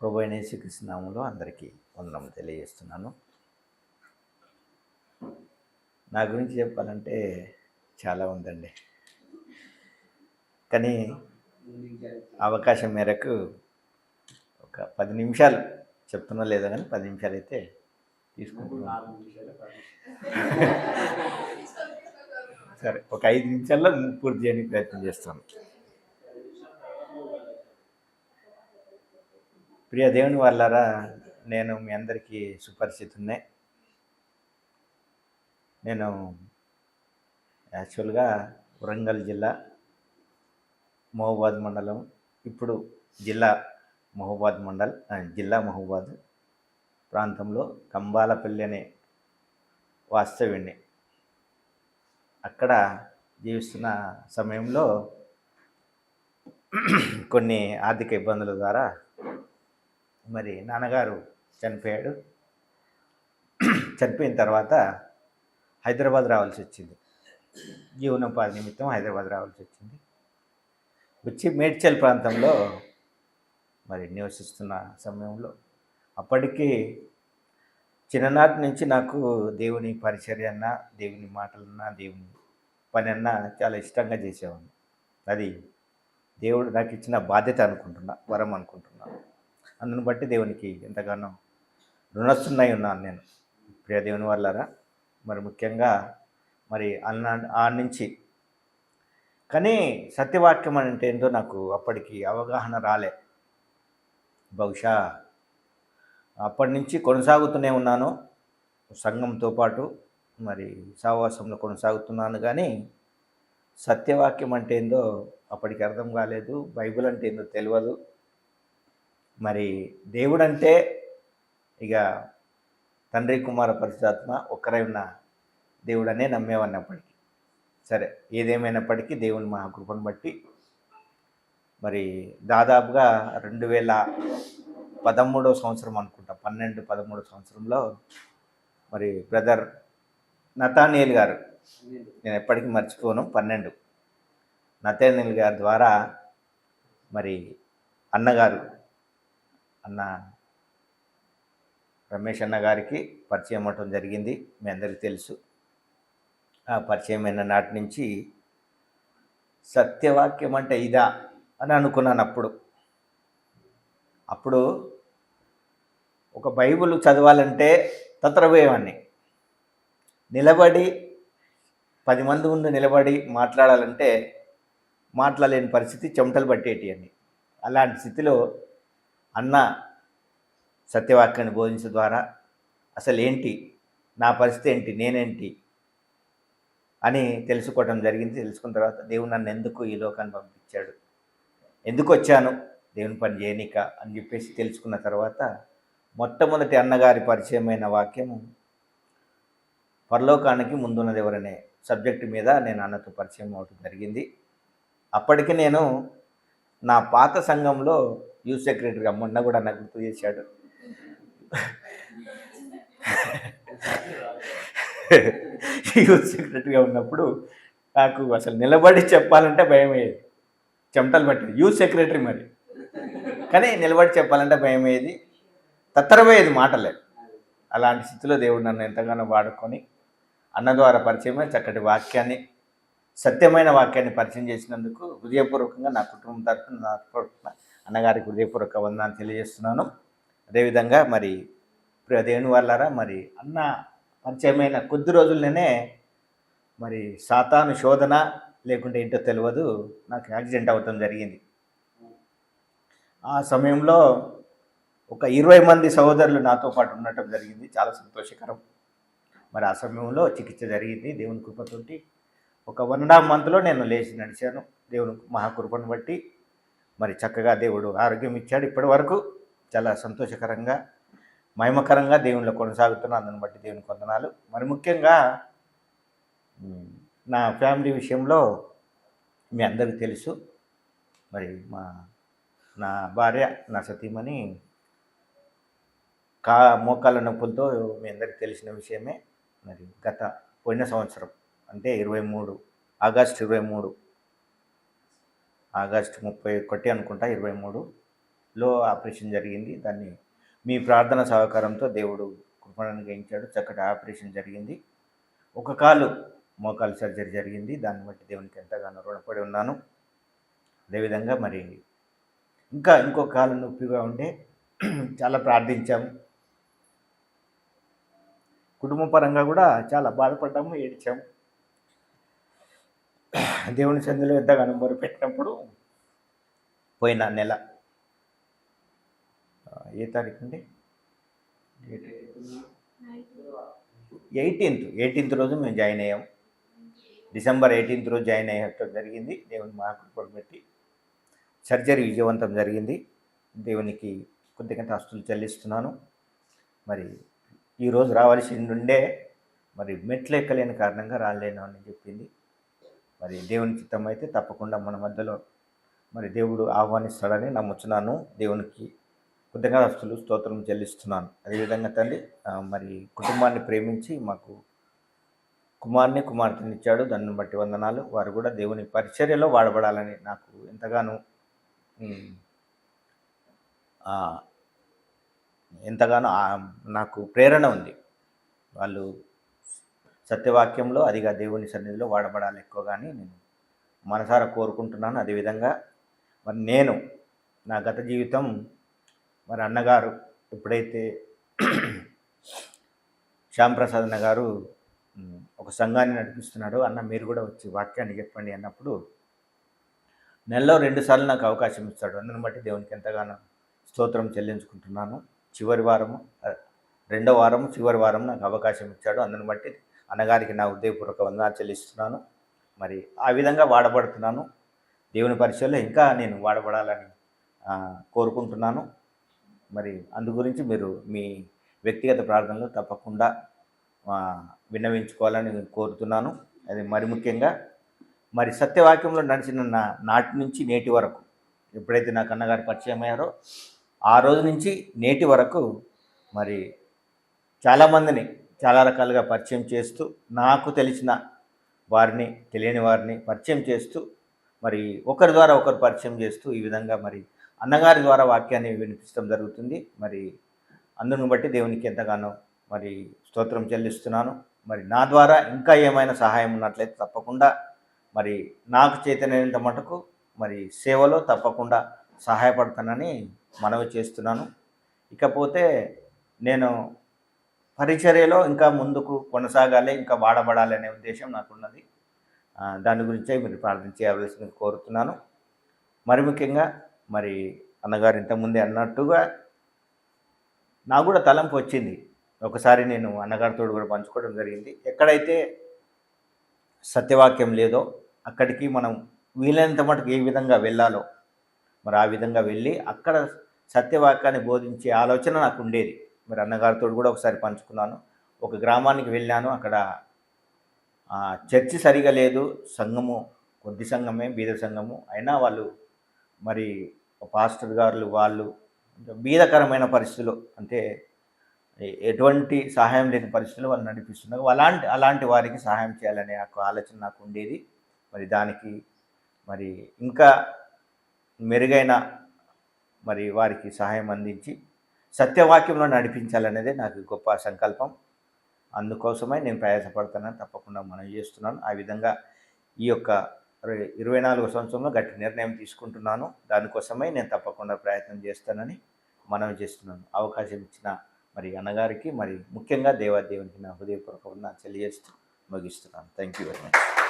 ప్రభువైన యేసుక్రీస్తు నామములో అందరికీ వందనం తెలియజేస్తున్నాను. నా గురించి చెప్పాలంటే చాలా ఉందండి. కానీ అవకాశం మేరకు ఒక 10 నిమిషాలు చెప్తున్నా లేదా కానీ 10 నిమిషాలు అయితే తీసుకుంటున్నాను. సరే, ఒక 5 నిమిషాల్లో పూర్తి చేయడానికి ప్రయత్నం చేస్తాను. ప్రియ దేవుని వాళ్ళారా, నేను మీ అందరికీ సుపరిచితున్నే. నేను యాక్చువల్గా వరంగల్ జిల్లా మహబూబాద్ మండలం, ఇప్పుడు జిల్లా మహబూబాద్ ప్రాంతంలో కంబాలపల్లి అనే వాస్తవ్యుణ్ణి. అక్కడ జీవిస్తున్న సమయంలో కొన్ని ఆర్థిక ఇబ్బందుల ద్వారా మరి నాన్నగారు చనిపోయాడు. చనిపోయిన తర్వాత హైదరాబాద్ రావాల్సి వచ్చింది. జీవనోపాధి నిమిత్తం హైదరాబాద్ రావాల్సి వచ్చింది. వచ్చి మేడ్చల్ ప్రాంతంలో మరి నివసిస్తున్న సమయంలో అప్పటికి చిన్ననాటి నుంచి నాకు దేవుని పరిచర్య అన్నా, దేవుని మాటలన్నా, దేవుని పని అన్నా చాలా ఇష్టంగా చేసేవాడిని. అది దేవుడు నాకు ఇచ్చిన బాధ్యత అనుకుంటున్నా, వరం అనుకుంటున్నాను. అందుని బట్టి దేవునికి ఎంతగానో రుణస్తున్నై ఉన్నాను నేను. ప్రియ దేవుని వాళ్ళారా, మరి ముఖ్యంగా మరి ఆ నుంచి కానీ సత్యవాక్యం అంటే ఏంటో నాకు అప్పటికి అవగాహన రాలే. బహుశా అప్పటి నుంచి కొనసాగుతూనే ఉన్నాను సంఘంతో పాటు, మరి సహవాసంలో కొనసాగుతున్నాను. కానీ సత్యవాక్యం అంటే ఏందో అప్పటికి అర్థం కాలేదు. బైబిల్ అంటే ఏందో తెలియదు. మరి దేవుడు అంటే ఇక తండ్రి కుమార పరిశుద్ధాత్మ ఒక్కరై ఉన్న దేవుడనే నమ్మేవాడిని అప్పటికి. సరే, ఏదేమైనప్పటికీ దేవుని మహాకృపను బట్టి మరి దాదాపుగా 2013 సంవత్సరం అనుకుంటా, 12-13 సంవత్సరంలో మరి బ్రదర్ నతానియేల్ గారు, నేను ఎప్పటికీ మర్చిపోను, 12 నతానియేల్ గారి ద్వారా మరి అన్నగారు అన్న రమేష్ అన్న గారికి పరిచయం అవ్వటం జరిగింది. మీ అందరికీ తెలుసు. ఆ పరిచయం అయిన నాటి నుంచి సత్యవాక్యం అంటే ఇదా అని అనుకున్నాను. అప్పుడు ఒక బైబిల్ చదవాలంటే తత్రపోయేవాడిని. నిలబడి 10 మంది ముందు నిలబడి మాట్లాడాలంటే మాట్లాడలేని పరిస్థితి, చెమటలు పట్టేటి అని. అలాంటి స్థితిలో అన్న సత్యవాక్యాన్ని బోధించడం ద్వారా అసలు ఏంటి నా పరిస్థితి, ఏంటి నేనేంటి అని తెలుసుకోవటం జరిగింది. తెలుసుకున్న తర్వాత దేవుడు నన్ను ఎందుకు ఈ లోకాన్ని పంపించాడు, ఎందుకు వచ్చాను దేవుని పని చేయనిక అని చెప్పేసి తెలుసుకున్న తర్వాత మొట్టమొదటి అన్నగారి పరిచయమైన వాక్యము పరలోకానికి ముందున్నది ఎవరనే సబ్జెక్టు మీద నేను అన్నతో పరిచయం అవటం జరిగింది. అప్పటికి నేను నా పాత సంఘంలో యూత్ సెక్రటరీగా, మొన్న కూడా నాకు గుర్తు చేశాడు, యూత్ సెక్రటరీగా ఉన్నప్పుడు నాకు అసలు నిలబడి చెప్పాలంటే భయం అయ్యేది, చెమటలు పట్టేది. యూత్ సెక్రటరీ మరి, కానీ నిలబడి చెప్పాలంటే భయం అయ్యేది, తత్తరపోయేది మాటలే. అలాంటి స్థితిలో దేవుడు నన్ను ఎంతగానో వాడుకొని అన్న ద్వారా పరిచయమే చక్కటి వాక్యాన్ని, సత్యమైన వాక్యాన్ని పరిచయం చేసినందుకు హృదయపూర్వకంగా నా కుటుంబం తరఫున, నా తరఫున అన్నగారికి హృదయపూర్వక వందనాలు తెలియజేస్తున్నాను. అదేవిధంగా మరి ప్రియ దేవుని వాళ్ళారా, మరి అన్న పరిచయమైన కొద్ది రోజుల్లోనే మరి సాతాను శోధన లేకుంటే ఏంటో తెలియదు, నాకు యాక్సిడెంట్ అవ్వటం జరిగింది. ఆ సమయంలో ఒక 20 మంది సహోదరులు నాతో పాటు ఉండటం జరిగింది. చాలా సంతోషకరం. మరి ఆ సమయంలో చికిత్స జరిగింది దేవుని కృపతోటి. ఒక 1.5 మంత్లో నేను లేచి నడిచాను. దేవుని మహాకృపను బట్టి మరి చక్కగా దేవుడు ఆరోగ్యం ఇచ్చాడు. ఇప్పటి వరకు చాలా సంతోషకరంగా, మహిమకరంగా దేవునిలో కొనసాగుతున్నా. అందుని బట్టి దేవునికి వందనాలు. మరి ముఖ్యంగా నా ఫ్యామిలీ విషయంలో మీ అందరికీ తెలుసు. మరి నా భార్య, నా సతీమణి మోకాళ్ళ నొప్పులతో మీ అందరికీ తెలిసిన విషయమే. మరి పోయిన సంవత్సరం అంటే ఆగస్టు 23 అనుకుంటా, 23 ఆపరేషన్ జరిగింది. దాన్ని మీ ప్రార్థన సహకారంతో దేవుడు కృపను అనుగ్రహించాడు. చక్కటి ఆపరేషన్ జరిగింది. ఒక కాలు మోకాలు సర్జరీ జరిగింది. దాన్ని బట్టి దేవునికి ఎంతగానో రుణపడి ఉన్నాను. అదేవిధంగా మరి ఇంకో కాలు నొప్పిగా ఉండే చాలా ప్రార్థించాము. కుటుంబ పరంగా కూడా చాలా బాధపడ్డాము, ఏడ్చాము. దేవుని సన్నిధిలో ఎంతగానో మొరుపెట్టినప్పుడు పోయిన నెల ఏ తారీఖు అండి? 18th రోజు మేము జాయిన్ అయ్యాం. డిసెంబర్ 18th రోజు జాయిన్ అయ్యటం జరిగింది. దేవుని మహాకృపను బట్టి సర్జరీ విజయవంతం జరిగింది. దేవునికి కృతజ్ఞతాస్తుతులు చెల్లిస్తున్నాను. మరి ఈరోజు రావాల్సి ఉండే మరి మెట్లు ఎక్కలేని కారణంగా రాలేను అని చెప్పింది. మరి దేవుని చిత్తం అయితే తప్పకుండా మన మధ్యలో మరి దేవుడు ఆహ్వానిస్తాడని నమ్ముతున్నాను. దేవునికి కృతజ్ఞతాస్తుతులు స్తోత్రం చెల్లిస్తున్నాను. అదేవిధంగా తండ్రి మరి కుటుంబాన్ని ప్రేమించి మాకు కుమార్తెని ఇచ్చాడు. దాన్ని బట్టి వందనాలు. వారు కూడా దేవుని పరిచర్యలో వాడబడాలని నాకు ఎంతగానో నాకు ప్రేరణ ఉంది. వాళ్ళు సత్యవాక్యంలో అదిగా దేవుని సన్నిధిలో వాడబడాలి ఎక్కువగాని నేను మనసారా కోరుకుంటున్నాను. అదేవిధంగా మరి నేను నా గత జీవితం మరి అన్నగారు ఎప్పుడైతే శ్యాంప్రసాద్ అన్న గారు ఒక సంఘాన్ని నడిపిస్తున్నాడో, అన్న మీరు కూడా వచ్చి వాక్యాన్ని చెప్పండి అన్నప్పుడు నెలలో 2 సార్లు నాకు అవకాశం ఇస్తాడు. అందుని బట్టి దేవునికి ఎంతగానో స్తోత్రం చెల్లించుకుంటున్నాను. చివరి వారము, 2వ వారము, చివరి వారం నాకు అవకాశం ఇచ్చాడు. అందుని బట్టి అన్నగారికి నా హృదయపూర్వక వందనాలు చెల్లిస్తున్నాను. మరి ఆ విధంగా వాడబడుతున్నాను. దేవుని పరిచయంలో ఇంకా నేను వాడబడాలని కోరుకుంటున్నాను. మరి అందు గురించి మీరు మీ వ్యక్తిగత ప్రార్థనలు తప్పకుండా విన్నవించుకోవాలని కోరుతున్నాను. అది మరి ముఖ్యంగా మరి సత్యవాక్యంలో నడిచిన నాటి నుంచి నేటి వరకు ఎప్పుడైతే నాకు అన్నగారు పరిచయం అయ్యారో ఆ రోజు నుంచి నేటి వరకు మరి చాలామందిని చాలా రకాలుగా పరిచయం చేస్తూ, నాకు తెలిసిన వారిని తెలియని వారిని పరిచయం చేస్తూ, మరి ఒకరి ద్వారా ఒకరు పరిచయం చేస్తూ ఈ విధంగా మరి అన్నగారి ద్వారా వాక్యాన్ని వినిపించడం జరుగుతుంది. మరి అందును బట్టి దేవునికి ఎంతగానో మరి స్తోత్రం చెల్లిస్తున్నాను. మరి నా ద్వారా ఇంకా ఏమైనా సహాయం ఉన్నట్లయితే తప్పకుండా మరి నాకు చేతనైనంత మటుకు మరి సేవలో తప్పకుండా సహాయపడతానని మనవి చేస్తున్నాను. ఇకపోతే నేను పరిచర్యలో ఇంకా ముందుకు కొనసాగాలి, ఇంకా వాడబడాలి అనే ఉద్దేశం నాకున్నది. దాని గురించే మీరు ప్రార్థన చేయవలసింది కోరుతున్నాను. మరి ముఖ్యంగా మరి అన్నగారు ఇంతకుముందే అన్నట్టుగా నాకు కూడా తలంపు వచ్చింది. ఒకసారి నేను అన్నగారితో కూడా పంచుకోవడం జరిగింది. ఎక్కడైతే సత్యవాక్యం లేదో అక్కడికి మనం వీలైనంత మటుకు ఏ విధంగా వెళ్ళాలో మరి ఆ విధంగా వెళ్ళి అక్కడ సత్యవాక్యాన్ని బోధించే ఆలోచన నాకు ఉండేది. మరి అన్నగారితో కూడా ఒకసారి పంచుకున్నాను. ఒక గ్రామానికి వెళ్ళాను. అక్కడ చర్చి సరిగా లేదు, సంఘము కొద్ది సంఘమే, బీద సంఘము. అయినా వాళ్ళు మరి పాస్టర్ గారు వాళ్ళు బీదకరమైన పరిస్థితులు, అంటే ఎటువంటి సహాయం లేని పరిస్థితులు వాళ్ళు నడిపిస్తున్నారు. అలాంటి వారికి సహాయం చేయాలనే ఆలోచన నాకు ఉండేది. మరి దానికి మరి ఇంకా మెరుగైన మరి వారికి సహాయం అందించి సత్యవాక్యంలో నడిపించాలనేదే నాకు గొప్ప సంకల్పం. అందుకోసమే నేను ప్రయాసపడతానని తప్పకుండా మనం చేస్తున్నాను. ఆ విధంగా ఈ యొక్క 24వ సంవత్సరంలో గట్టి నిర్ణయం తీసుకుంటున్నాను. దానికోసమే నేను తప్పకుండా ప్రయత్నం చేస్తానని మనవి చేస్తున్నాను. అవకాశం ఇచ్చిన మరి అన్నగారికి మరి ముఖ్యంగా దేవాదేవునికి నా హృదయపూర్వక వందనాలు తెలియజేస్తూ ముగిస్తున్నాను. Thank you very much.